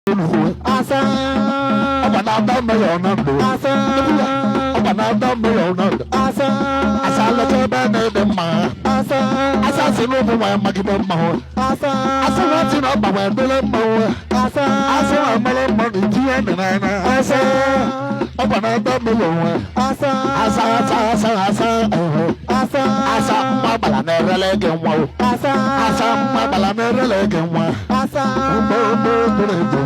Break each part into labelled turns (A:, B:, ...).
A: asa
B: Abanada mayonando
A: asa
B: Abanada mayonando
A: asa
B: asa la tebe ne de ma
A: asa
B: asa sinu bu wa magide ma ho
A: asa
B: asa wati na ba wa dele ma ho
A: asa
B: asa wa mala ma ni ti na na asa Abanada mayon
A: asa
B: asa asa asa asa
A: asa
B: asa ma bala na rele ge nwa o
A: asa
B: asa ma bala na rele ge nwa
A: asa
B: bo bo dele do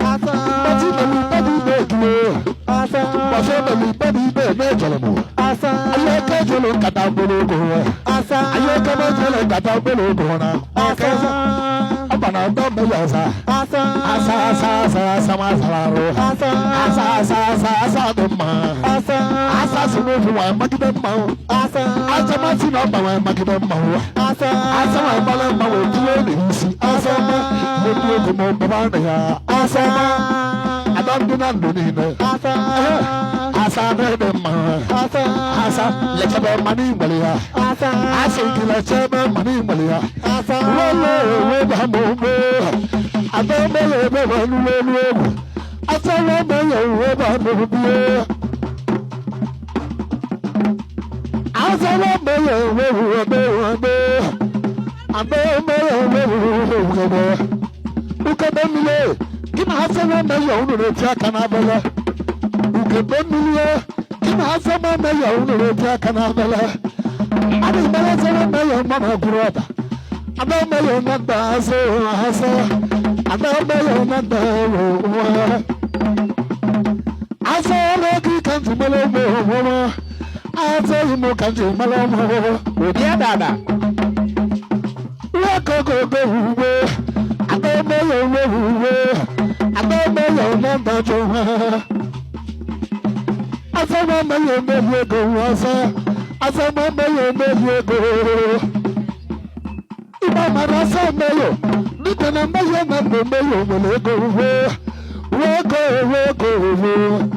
A: asa
B: Bati bali badi be duo
A: asa
B: Bafo bali badi be me jolomo
A: asa
B: Ayo ke jolo kata bolo go
A: asa
B: Ayo ke me jolo kata bolo go na
A: asa
B: Abana do me yasa
A: asa
B: Asa asa asa asa ma salaro
A: asa
B: Asa asa asa asa de ma
A: asa
B: Asa sunu fu wa magide ma
A: asa
B: Asa ma ti na ba wa magide ma
A: asa
B: Asa wa bala ma wo duo ni si Asa ma mo duo ko mo baba na ya Asa Adanduna ndunine
A: asa
B: asa de ma
A: asa
B: asa lechebe mani mbalia
A: asa
B: asa lechebe mani mbalia
A: asa
B: wole we ba mo mo adame le be wanu le lu asa le be we ba mo bi asa le be we adame we ukebe mile kina asa le be unu le tia kana bele ukebe mile kina asa le be unu le tia kana bele ani bele se le be mama kurota adame le na da asa adame le na da asa le ki kan tu mele mo asa mo kan tu mele mo obi adada wa ko go go we adame le we adame le na da jo asa mo me go asa mo me go iba marasa melo ni tena melo na melo melo go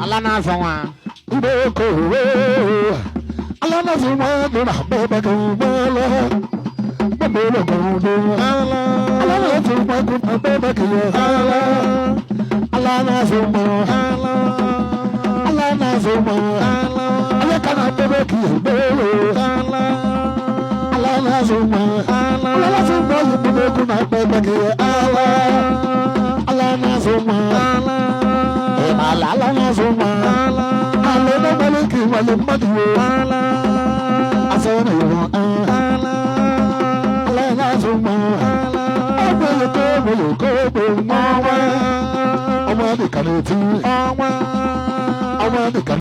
A: ala na zonwa
B: go ala na zonwa na baba go mala melo go ala na zonwa go baba go ala na zonwa ala kana baba go ala na zonwa you go na baba go ala na zonwa ala na zonwa ala na maliki wale madu asana yo ala na zonwa Omo de kaneti. Omo de kaneti.